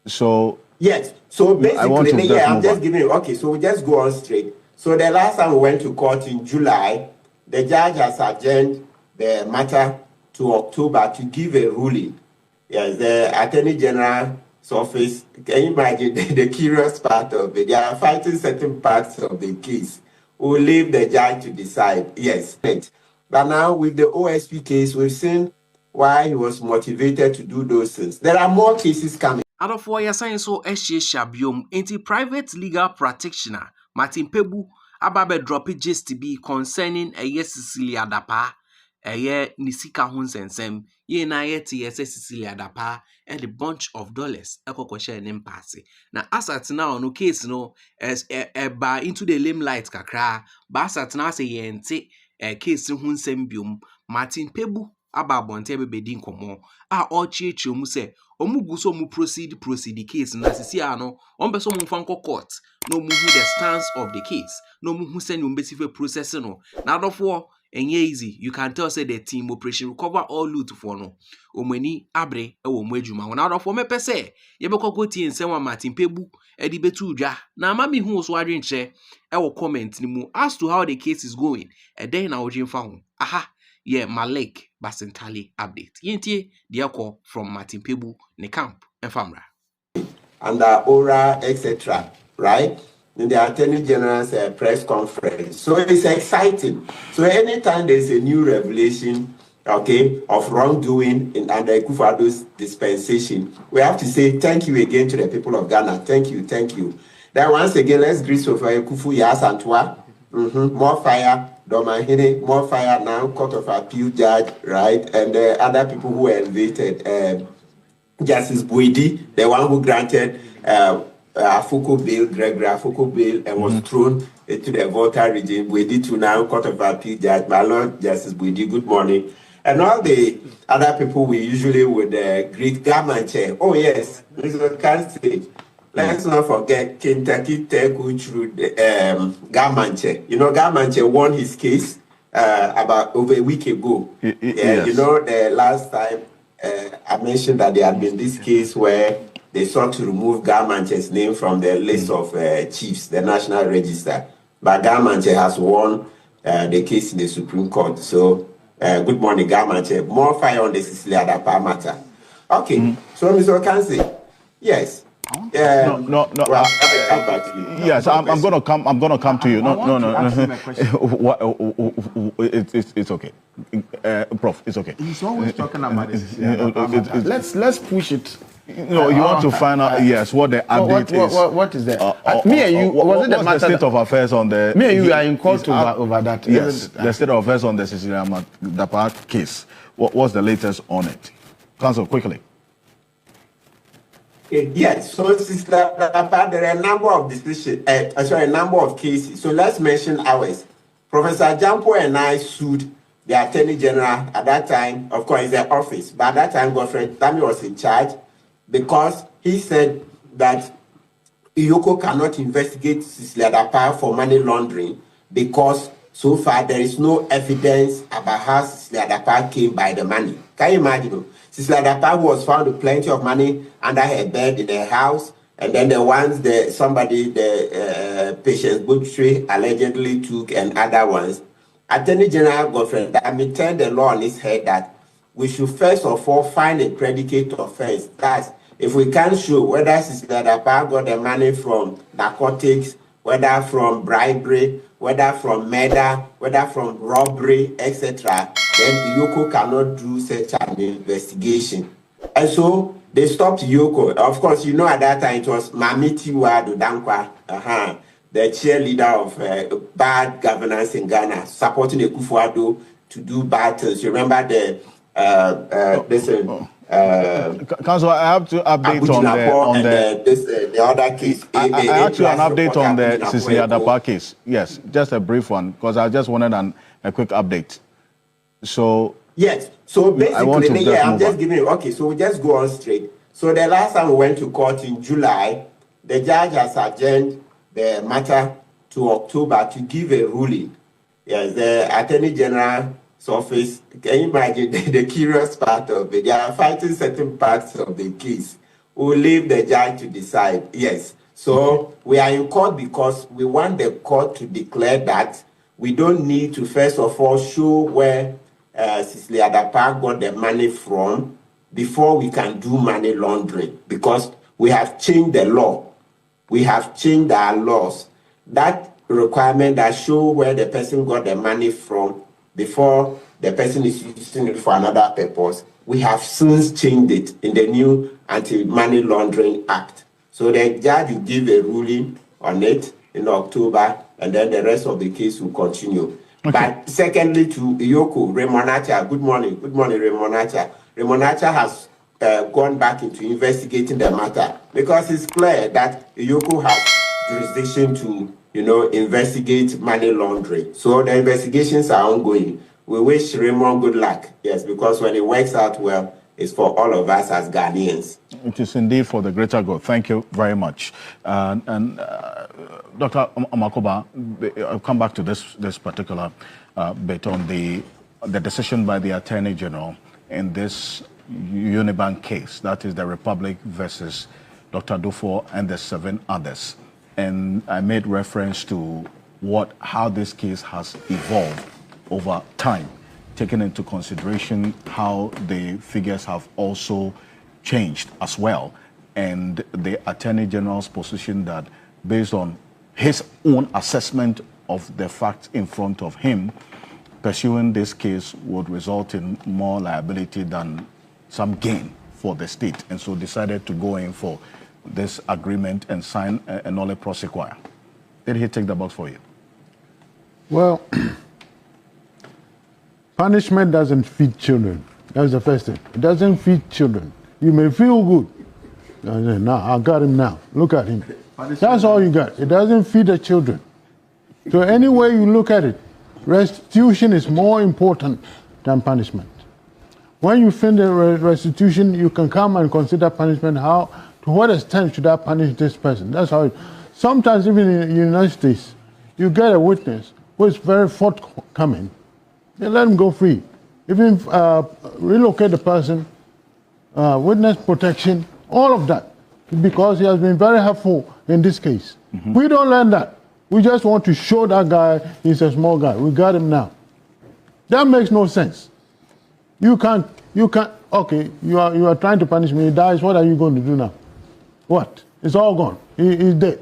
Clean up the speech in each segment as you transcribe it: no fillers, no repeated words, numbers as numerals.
So yes. So basically, I'm just on. giving you. Okay, so we just go on straight. So the last time we went to court in July, the judge has adjourned the matter to October to give a ruling. Yes, the Attorney General's office. Can you imagine the curious part of it? They are fighting certain parts of the case. We'll leave the judge to decide. Yes. But now with the OSP case, we've seen why he was motivated to do those things. There are more cases coming. Out of 4 years, science so biom anti-private legal practitioner Martin Kpebu ababe drop it just to be concerning a Cecilia Dapaa nisika ho nsensem ye na yeti Cecilia Dapaa and a bunch of dollars ekokoshe ne mpase na asat now no case no as ba into the limelight kakra ba asat now say yente case ho nsem biom Martin Kpebu aba bonte bebedi nkomo a ochiechi mu se omugu so mu proceed case na Cecilia no ombeso mu fanko court no mu hu the stance of the case no mu hu se ni umbesife process no na adofo enye easy you can tell say the team operation recover all loot for no omani abre e wo mu adwuma na adofo mepe se ye be kokoti ensem wa Martin Kpebu e di betu udwa na amami hu so adwenche e wo comment ni mu as to how the case is going e den na odwemfa ho aha yeah, Malik Basentali update. Yentie diako from Martin Kpebu ne camp and famra. And Aura, etc. Right? In the Attorney General's press conference. So it's exciting. So anytime there's a new revelation, okay, of wrongdoing under Akufo-Addo's dispensation, we have to say thank you again to the people of Ghana. Thank you, thank you. Then once again, let's greet for Akufu Yas Antwa. More fire. Domahine, more fire now, Court of Appeal judge, right? And other people who were elevated. Justice Boidi, the one who granted Afuku bail, Gregory Afuku bail, and was thrown into the Volta regime. Boidi to now, Court of Appeal judge, my Lord Justice Boidi, good morning. And all the other people we usually would greet Gamanche. Oh yes, Mr. Kansi. Let's not forget Kentucky Tech, which through Gamanche. You know, Gamanche won his case about over a week ago. Yes. You know, the last time I mentioned that there had been this case where they sought to remove Gamanche's name from the list of chiefs, the National Register. But Gamanche has won the case in the Supreme Court. So, good morning, Gamanche. More fire on the Cecilia Dapaa matter. Okay, so Mr. Okansi, yes. No. Well, come back to you. Yes, I'm gonna come to you. No. It's okay, Prof. It's okay. He's always talking about this. Let's push it. No, you want to find out? Yes, what the update is. What is that? Me and you. Was it the matter? The state of affairs on the? Me and you are in court over that. Yes, the state of affairs on the Cecilia Dapaa case. What's the latest on it? Counsel, quickly. Yes, so Sister Dapaa, there are a number of decisions, a number of cases. So let's mention ours. Professor Jampo and I sued the Attorney General at that time, of course, the office, but at that time, Godfred was in charge because he said that EOCO cannot investigate Cecilia Dapaa for money laundering because so far there is no evidence about how Cecilia Dapaa came by the money. Can you imagine? Cecilia Dapaa was found with plenty of money under her bed in her house, and then the ones the Patience Butchery allegedly took, and other ones. Attorney General Godfred, I mean, turn the law on its head that we should first of all find a predicate offense. That's if we can't show whether Cecilia Dapaa got the money from narcotics, whether from bribery, whether from murder, whether from robbery, etc., then EOCO cannot do such an investigation. And so they stopped EOCO. Of course, you know at that time it was Mamiti Wadu Dankwa, the cheerleader of bad governance in Ghana, supporting Akufo-Addo to do bad things. You remember the Council, I have to update the other case. I have to an update on the Cecilia Dapaa case. Yes, just a brief one because I just wanted a quick update. So yes, so basically, I'm just giving you. Okay, so we just go on straight. So the last time we went to court in July, the judge has adjourned the matter to October to give a ruling. Yes, the Attorney General's office. Can you imagine the curious part of it? They are fighting certain parts of the case. we'll leave the judge to decide. Yes. So we are in court because we want the court to declare that we don't need to first of all show where Cecilia Dapaa got the money from before we can do money laundering, because we have changed the law. We have changed our laws. That requirement that show where the person got the money from before the person is using it for another purpose, we have since changed it in the new Anti-Money Laundering Act. So the judge will give a ruling on it in October, and then the rest of the case will continue. Okay. But secondly, to EOCO, Remonacha, good morning, Remonacha. Remonacha has gone back into investigating the matter because it's clear that EOCO has jurisdiction to, investigate money laundering. So the investigations are ongoing. We wish Raymond good luck, yes, because when it works out well, it's for all of us as Ghanaians. It is indeed for the greater good. Thank you very much. Dr. Amakoba, I'll come back to this particular bit on the decision by the Attorney General in this Unibank case, that is the Republic versus Dr. Dufo and the 7 others. And I made reference to how this case has evolved over time, taking into consideration how the figures have also changed as well, and the Attorney General's position that based on his own assessment of the facts in front of him, pursuing this case would result in more liability than some gain for the state, and so decided to go in for this agreement and sign a nolle prosequia. Did he tick the box for you? Well, punishment doesn't feed children. That's the first thing. It doesn't feed children. You may feel good. Now, I got him now. Look at him. That's all you got. It doesn't feed the children. So any way you look at it, restitution is more important than punishment. When you finish the restitution, you can come and consider punishment. To what extent should I punish this person? That's how it. Sometimes even in the United States, you get a witness who is very forthcoming. They let him go free. Even relocate the person, witness protection, all of that, because he has been very helpful in this case. Mm-hmm. We don't learn that. We just want to show that guy he's a small guy. We got him now. That makes no sense. You can't, okay, you are trying to punish me, he dies, what are you going to do now? What? It's all gone. He's dead.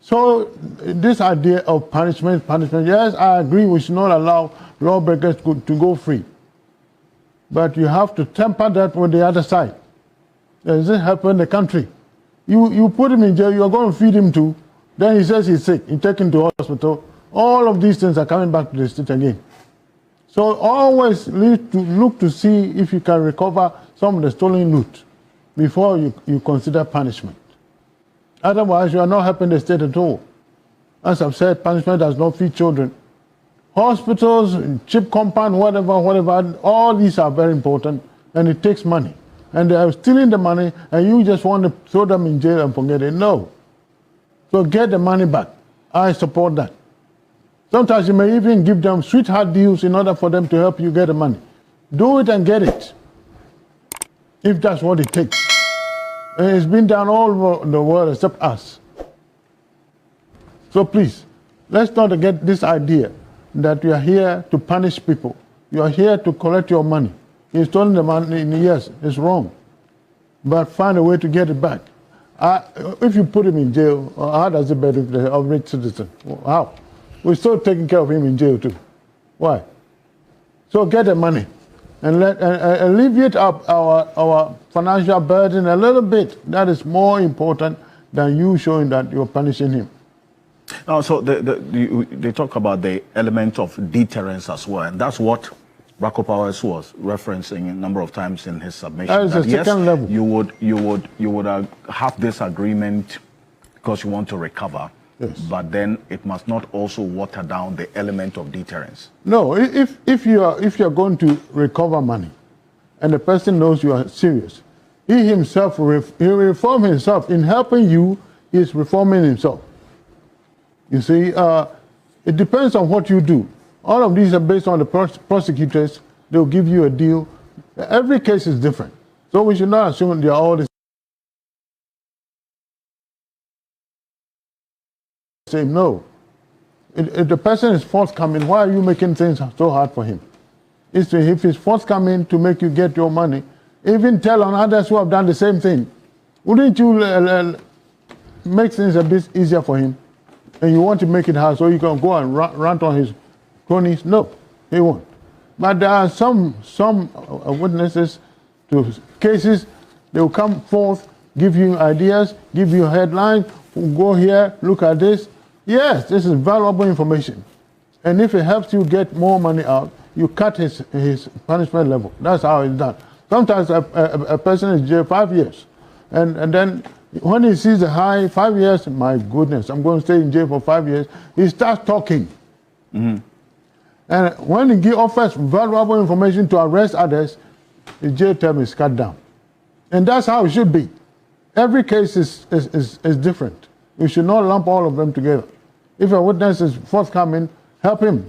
So this idea of punishment, yes, I agree we should not allow lawbreakers to go free. But you have to temper that with the other side. Does it happen in the country? You put him in jail, you're going to feed him too. Then he says he's sick, you take him to hospital. All of these things are coming back to the state again. So always look to see if you can recover some of the stolen loot before you consider punishment. Otherwise, you are not helping the state at all. As I've said, punishment does not feed children. Hospitals, chip compound, whatever, all these are very important, and it takes money. And they are stealing the money, and you just want to throw them in jail and forget it. No. So get the money back. I support that. Sometimes you may even give them sweetheart deals in order for them to help you get the money. Do it and get it, if that's what it takes. And it's been done all over the world except us. So please, let's not get this idea that you are here to punish people. You are here to collect your money. You've stolen the money, yes, it's wrong. But find a way to get it back. If you put him in jail, how does it benefit the average citizen? How? We're still taking care of him in jail too. Why? So get the money and alleviate our financial burden a little bit. That is more important than you showing that you're punishing him. Now, so they talk about the element of deterrence as well, and that's what Rako Powers was referencing a number of times in his submission. That is the second level. You would have this agreement because you want to recover. Yes. But then it must not also water down the element of deterrence. No, if you're going to recover money, and the person knows you are serious, he himself will reform himself. In helping you, he is reforming himself. You see, it depends on what you do. All of these are based on the prosecutors. They'll give you a deal. Every case is different, so we should not assume they are all the same. No. If the person is forthcoming, why are you making things so hard for him? If he's forthcoming to make you get your money, even tell on others who have done the same thing. Wouldn't you make things a bit easier for him? And you want to make it hard so you can go and rant on his cronies? No, he won't. But there are some witnesses to cases. They will come forth, give you ideas, give you headlines. Go here, look at this. Yes, this is valuable information. And if it helps you get more money out, you cut his punishment level. That's how it's done. Sometimes a person is jailed 5 years. And then when he sees a high 5 years, my goodness, I'm going to stay in jail for 5 years, he starts talking. Mm-hmm. And when he offers valuable information to arrest others, the jail term is cut down. And that's how it should be. Every case is different. You should not lump all of them together. If a witness is forthcoming, help him.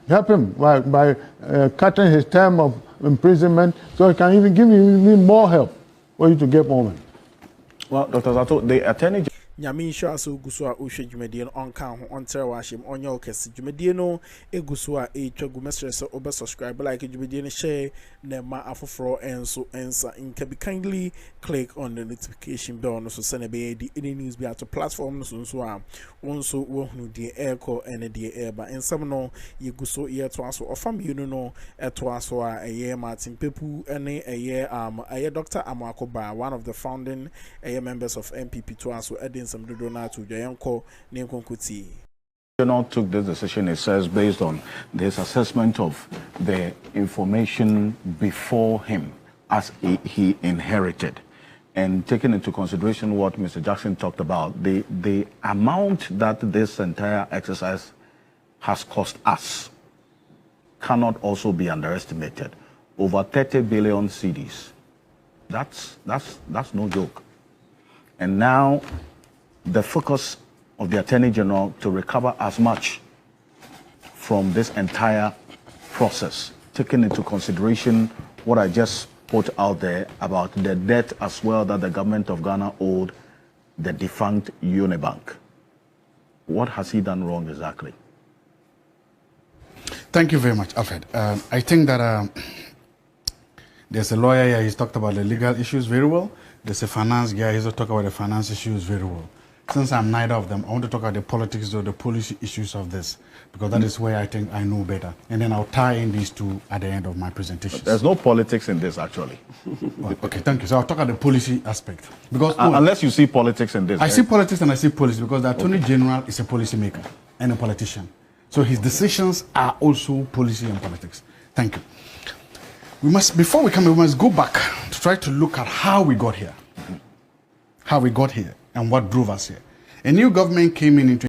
Help him by cutting his term of imprisonment so he can even give you even more help for you to get more money. Well, Dr. Zato, the attorney Nyame insurance guso a ohwe dwumadie no onka ho ontere wa hyem onye okese dwumadie no eguso a etwagu mesere se obe subscribe like dwumadie no share na ma afoforo enso ensa nka be kindly click on the notification bell no so send be di any news be at platform no so a wonso wo hunu die EOCO ene die eba ensam no yeguso ye to aso ofam you no eto aso a eye Martin Kpebu ene eye Dr. Amakoba, one of the founding members of MPP to aso some General took this decision, it says, based on this assessment of the information before him as he inherited, and taking into consideration what Mr. Jackson talked about, the amount that this entire exercise has cost us cannot also be underestimated. Over 30 billion cedis. That's no joke. And now the focus of the Attorney General to recover as much from this entire process, taking into consideration what I just put out there about the debt as well that the government of Ghana owed the defunct Unibank. What has he done wrong exactly? Thank you very much, Alfred. I think that there's a lawyer here, he's talked about the legal issues very well. There's a finance guy, he's talked about the finance issues very well. Since I'm neither of them, I want to talk about the politics or the policy issues of this, because that is where I think I know better. And then I'll tie in these two at the end of my presentation. There's no politics in this, actually. Well, okay, thank you. So I'll talk about the policy aspect. Because unless you see politics in this. I see politics and I see policy, because the Attorney General is a policy maker and a politician. So his decisions are also policy and politics. Thank you. Before we come in, we must go back to try to look at how we got here. How we got here and what drove us here. A new government came in